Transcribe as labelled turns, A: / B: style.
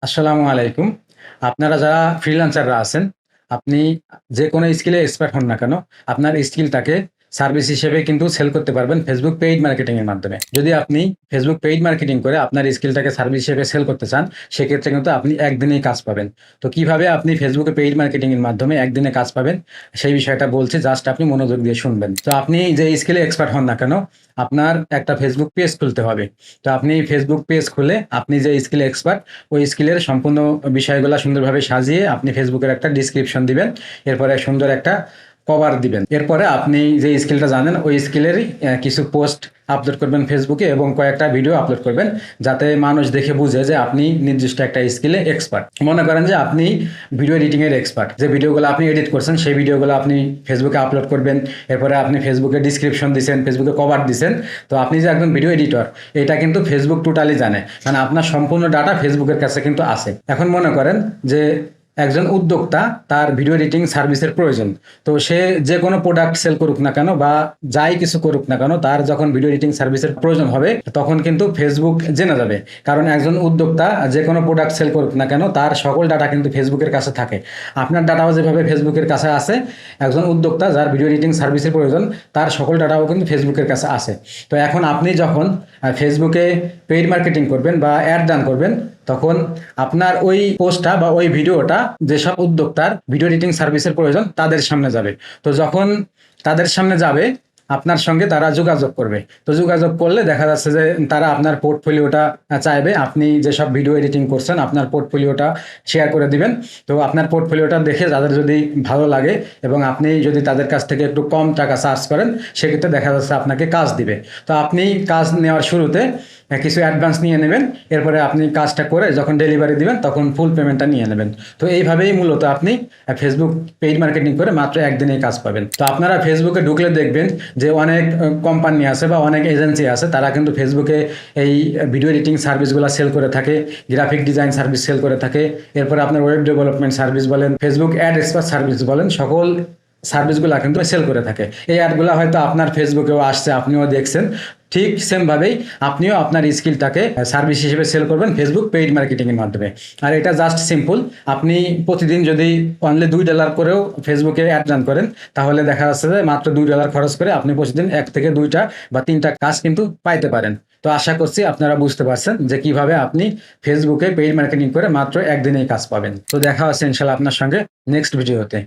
A: আসসালামু আলাইকুম। আপনারা যারা ফ্রিল্যান্সাররা আছেন, আপনি যে কোনো স্কিলে এক্সপার্ট হন না কেন, আপনার স্কিলটাকে সার্ভিস হিসেবে কিন্তু সেল করতে পারবেন ফেসবুক পেইড মার্কেটিং এর মাধ্যমে। যদি আপনি ফেসবুক পেইড মার্কেটিং করে আপনার স্কিলটাকে সার্ভিস হিসেবে সেল করতে চান, সেক্ষেত্রে কিন্তু আপনি একদিনেই কাজ পাবেন। তো কিভাবে আপনি ফেসবুকে পেইড মার্কেটিং এর মাধ্যমে একদিনে কাজ পাবেন, সেই বিষয়টা বলছি, জাস্ট আপনি মনোযোগ দিয়ে শুনবেন। তো আপনি যে স্কিলে এক্সপার্ট হন না কেন, আপনার একটা ফেসবুক পেজ খুলতে হবে। তো আপনি ফেসবুক পেজ খুলে আপনি যে স্কিলে এক্সপার্ট, ওই স্কিলের সম্পূর্ণ বিষয়গুলো সুন্দরভাবে সাজিয়ে আপনি ফেসবুকের একটা ডিসক্রিপশন দিবেন, এরপরে সুন্দর একটা কভার দিবেন। এরপরে আপনি যে স্কিলটা জানেন ওই স্কিলেরই কিছু পোস্ট আপলোড করবেন ফেসবুকে এবং কয়েকটা ভিডিও আপলোড করবেন, যাতে মানুষ দেখে বুঝে যে আপনি নির্দিষ্ট একটা স্কিলে এক্সপার্ট। মনে করেন যে আপনি ভিডিও এডিটিং এর এক্সপার্ট, যে ভিডিওগুলো আপনি এডিট করছেন সেই ভিডিওগুলো আপনি ফেসবুকে আপলোড করবেন। এরপরে আপনি ফেসবুকে ডিসক্রিপশন দিচ্ছেন, ফেসবুকে কভার দিচ্ছেন। তো আপনি যে একজন ভিডিও এডিটর, এটা কিন্তু ফেসবুক টোটালি জানে, মানে আপনার সম্পূর্ণ ডাটা ফেসবুকের কাছে কিন্তু আছে। এখন মনে করেন যে একজন উদ্যোক্তা, তার ভিডিও এডিটিং সার্ভিসের প্রয়োজন। তো সে যে কোনো প্রোডাক্ট সেল করুক না কেন বা যাই কিছু করুক না কেন, তার যখন ভিডিও এডিটিং সার্ভিসের প্রয়োজন হবে তখন কিন্তু ফেসবুক জেনে যাবে। কারণ একজন উদ্যোক্তা যে কোনো প্রোডাক্ট সেল করুক না কেন, তার সকল ডাটা কিন্তু ফেসবুকের কাছে থাকে। আপনার ডাটাও যেভাবে ফেসবুকের কাছে আছে, একজন উদ্যোক্তা যার ভিডিও এডিটিং সার্ভিসের প্রয়োজন, তার সকল ডাটাও কিন্তু ফেসবুকের কাছে আছে। তো এখন আপনি যখন ফেসবুকে পেইড মার্কেটিং করবেন বা অ্যাড রান করবেন, তখন আপনার ওই পোস্টটা বা ওই ভিডিওটা যেসব উদ্যোক্তার ভিডিও এডিটিং সার্ভিসের প্রয়োজন তাদের সামনে যাবে। তো যখন তাদের সামনে যাবে, আপনার সঙ্গে তারা যোগাযোগ করবে। তো যোগাযোগ করলে দেখা যাচ্ছে যে তারা আপনার পোর্টফোলিওটা চাইবে। আপনি যেসব ভিডিও এডিটিং করছেন আপনার পোর্টফোলিওটা শেয়ার করে দিবেন। তো আপনার পোর্টফোলিওটা দেখে তাদের যদি ভালো লাগে এবং আপনি যদি তাদের কাছ থেকে একটু কম টাকা চার্জ করেন, সেক্ষেত্রে দেখা যাচ্ছে আপনাকে কাজ দিবে। তো আপনি কাজ নেওয়ার শুরুতে কিছু অ্যাডভান্স নিয়ে নেবেন। এরপরে আপনি কাজটা করে যখন ডেলিভারি দিবেন তখন ফুল পেমেন্টটা নিয়ে নেবেন। তো এইভাবেই মূলত আপনি ফেসবুক পেইড মার্কেটিং করে মাত্র একদিনেই কাজ পাবেন। তো আপনারা ফেসবুকে ঢুকলে দেখবেন যে অনেক কোম্পানি আছে বা অনেক এজেন্সি আছে, তারা কিন্তু ফেসবুকে এই ভিডিও এডিটিং সার্ভিসগুলো সেল করে থাকে, গ্রাফিক ডিজাইন সার্ভিস সেল করে থাকে। এরপরে আপনার ওয়েব ডেভেলপমেন্ট সার্ভিস বলেন, ফেসবুক অ্যাড এক্সপার্ট সার্ভিস বলেন, সকল সার্ভিসগুলো কিন্তু সেল করে থাকে। এই অ্যাডগুলো হয়তো আপনার ফেসবুকেও আসছে, আপনিও দেখছেন। ঠিক সেমভাবেই আপনিও আপনার স্কিলটাকে সার্ভিস হিসেবে সেল করবেন ফেসবুক পেইড মার্কেটিংয়ের মাধ্যমে। আর এটা জাস্ট সিম্পল। আপনি প্রতিদিন যদি অনলি $2 করেও ফেসবুকে অ্যাড রান করেন, তাহলে দেখা যাচ্ছে যে মাত্র $2 খরচ করে আপনি প্রতিদিন 1 থেকে 2টা বা 3টা কাজ কিন্তু পাইতে পারেন। তো আশা করছি আপনারা বুঝতে পারছেন যে কিভাবে আপনি ফেসবুকে পেইড মার্কেটিং করে মাত্র একদিনেই কাজ পাবেন। তো দেখা হচ্ছে ইনশাল্লাহ আপনার সঙ্গে নেক্সট ভিডিওতে।